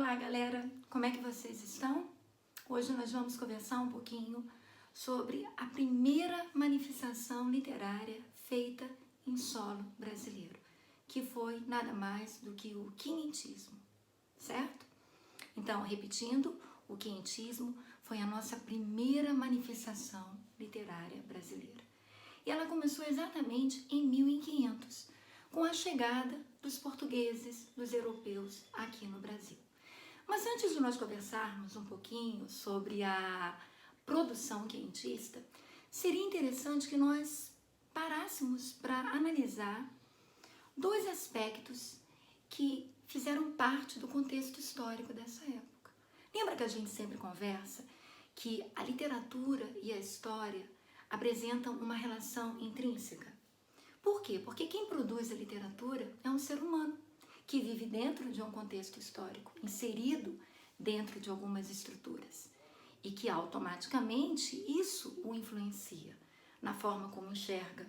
Olá, galera! Como é que vocês estão? Hoje nós vamos conversar um pouquinho sobre a primeira manifestação literária feita em solo brasileiro, que foi nada mais do que o quinhentismo, certo? Então, repetindo, o quinhentismo foi a nossa primeira manifestação literária brasileira. E ela começou exatamente em 1500, com a chegada dos portugueses, dos europeus aqui no Brasil. Mas antes de nós conversarmos um pouquinho sobre a produção quinhentista, seria interessante que nós parássemos para analisar dois aspectos que fizeram parte do contexto histórico dessa época. Lembra que a gente sempre conversa que a literatura e a história apresentam uma relação intrínseca? Por quê? Porque quem produz a literatura é um ser humano que vive dentro de um contexto histórico, inserido dentro de algumas estruturas, e que automaticamente isso o influencia na forma como enxerga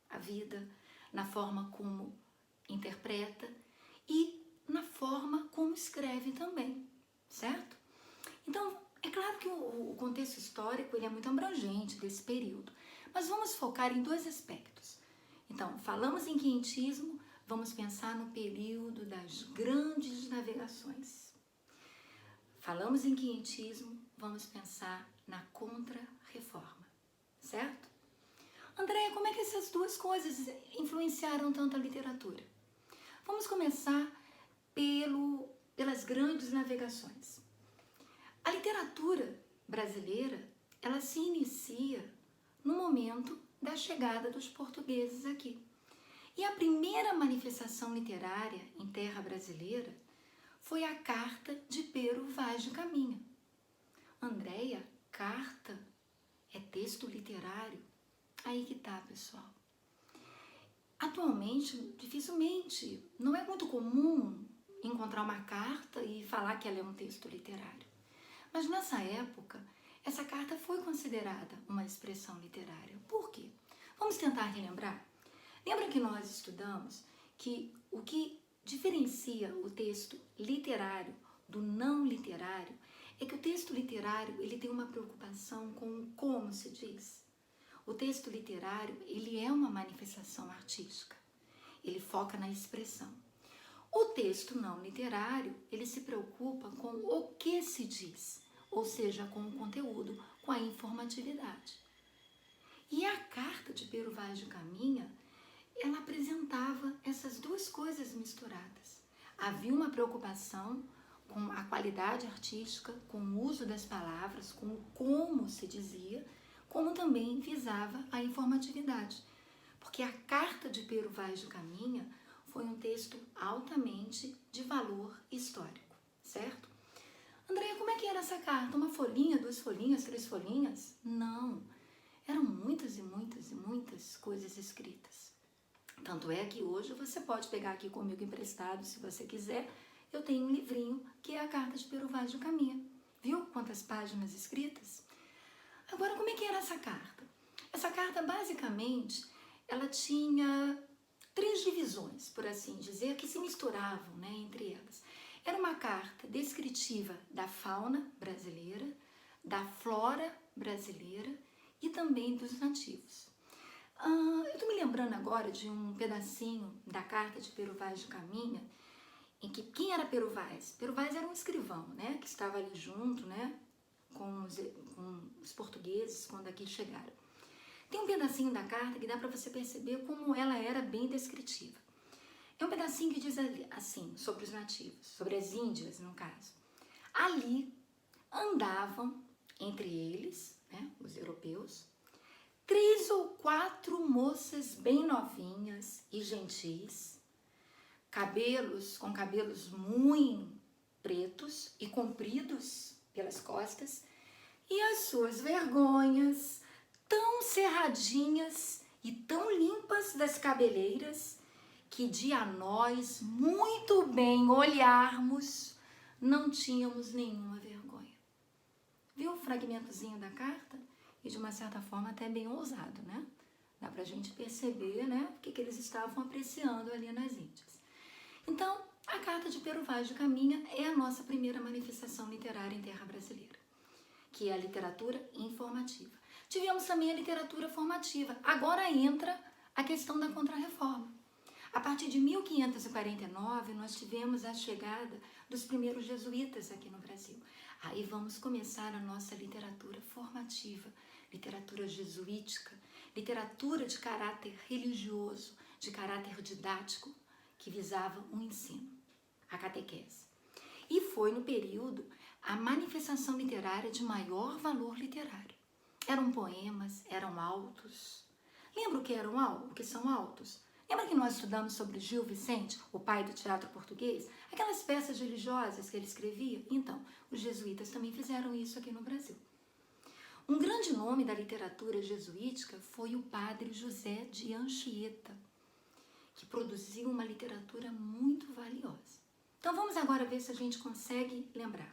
a vida, na forma como interpreta e na forma como escreve também, certo? Então, é claro que o contexto histórico ele é muito abrangente desse período, mas vamos focar em dois aspectos. Então, falamos em quinhentismo, vamos pensar no período das grandes navegações. Falamos em quinhentismo, vamos pensar na Contra-Reforma, certo? Andréia, como é que essas duas coisas influenciaram tanto a literatura? Vamos começar pelas grandes navegações. A literatura brasileira, ela se inicia no momento da chegada dos portugueses aqui. E a primeira manifestação literária em terra brasileira foi a Carta de Pero Vaz de Caminha. Andréia, carta é texto literário? Aí que tá, pessoal. Atualmente, dificilmente, não é muito comum encontrar uma carta e falar que ela é um texto literário. Mas nessa época, essa carta foi considerada uma expressão literária. Por quê? Vamos tentar relembrar? Lembra que nós estudamos que o que diferencia o texto literário do não literário é que o texto literário ele tem uma preocupação com como se diz. O texto literário ele é uma manifestação artística, ele foca na expressão. O texto não literário ele se preocupa com o que se diz, ou seja, com o conteúdo, com a informatividade. E a Carta de Pero Vaz de Caminha ela apresentava essas duas coisas misturadas. Havia uma preocupação com a qualidade artística, com o uso das palavras, com como se dizia, como também visava a informatividade. Porque a Carta de Pero Vaz de Caminha foi um texto altamente de valor histórico, certo? Andréia, como é que era essa carta? Uma folhinha, 2 folhinhas, 3 folhinhas? Não, eram muitas e muitas e muitas coisas escritas. Tanto é que hoje você pode pegar aqui comigo emprestado, se você quiser. Eu tenho um livrinho que é a Carta de Pero Vaz de Caminha. Viu quantas páginas escritas? Agora, como é que era essa carta? Essa carta, basicamente, ela tinha 3 divisões, por assim dizer, que se misturavam, né, entre elas. Era uma carta descritiva da fauna brasileira, da flora brasileira e também dos nativos. Eu estou me lembrando agora de um pedacinho da Carta de Pero Vaz de Caminha, em que quem era Pero Vaz? Pero Vaz era um escrivão, né, que estava ali junto, né, com os portugueses quando aqui chegaram. Tem um pedacinho da carta que dá para você perceber como ela era bem descritiva. É um pedacinho que diz assim, sobre os nativos, sobre as índias, no caso. Ali andavam, entre eles, né, os europeus, 3 ou 4 moças bem novinhas e gentis, com cabelos muito pretos e compridos pelas costas, e as suas vergonhas tão cerradinhas e tão limpas das cabeleiras, que de a nós muito bem olharmos, não tínhamos nenhuma vergonha. Viu o fragmentozinho da carta? E de uma certa forma até bem ousado, né? Dá pra gente perceber, né, o que eles estavam apreciando ali nas Índias. Então, A carta de Pero Vaz de Caminha é a nossa primeira manifestação literária em terra brasileira, que é a literatura informativa. Tivemos também a literatura formativa. Agora entra a questão da Contra-Reforma. A partir de 1549, nós tivemos a chegada dos primeiros jesuítas aqui no Brasil. Aí vamos começar a nossa literatura formativa, literatura jesuítica, literatura de caráter religioso, de caráter didático, que visava o ensino, a catequese. E foi no período a manifestação literária de maior valor literário. Eram poemas, eram autos. Lembra o que eram autos? O que são autos? Lembra que nós estudamos sobre Gil Vicente, o pai do teatro português? Aquelas peças religiosas que ele escrevia? Então, os jesuítas também fizeram isso aqui no Brasil. Um grande nome da literatura jesuítica foi o padre José de Anchieta, que produziu uma literatura muito valiosa. Então vamos agora ver se a gente consegue lembrar.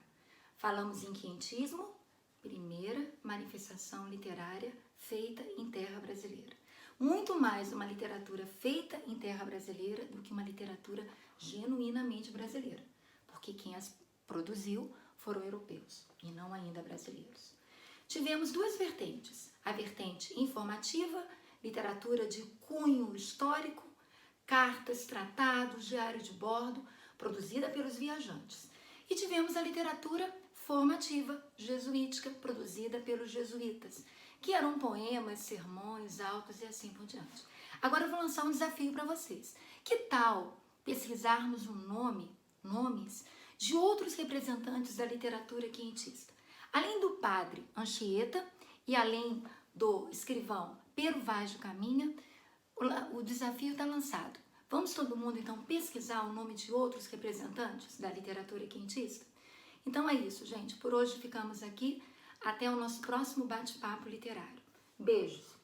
Falamos em quientismo, primeira manifestação literária feita em terra brasileira. Muito mais uma literatura feita em terra brasileira do que uma literatura genuinamente brasileira, porque quem as produziu foram europeus e não ainda brasileiros. Tivemos duas vertentes, a vertente informativa, literatura de cunho histórico, cartas, tratados, diário de bordo, produzida pelos viajantes. E tivemos a literatura formativa, jesuítica, produzida pelos jesuítas, que eram poemas, sermões, autos e assim por diante. Agora eu vou lançar um desafio para vocês. Que tal pesquisarmos nomes de outros representantes da literatura quientista? Além do padre Anchieta e além do escrivão Pero Vaz de Caminha, o desafio está lançado. Vamos todo mundo então pesquisar o nome de outros representantes da literatura quientista? Então é isso, gente. Por hoje ficamos aqui. Até o nosso próximo bate-papo literário. Beijos!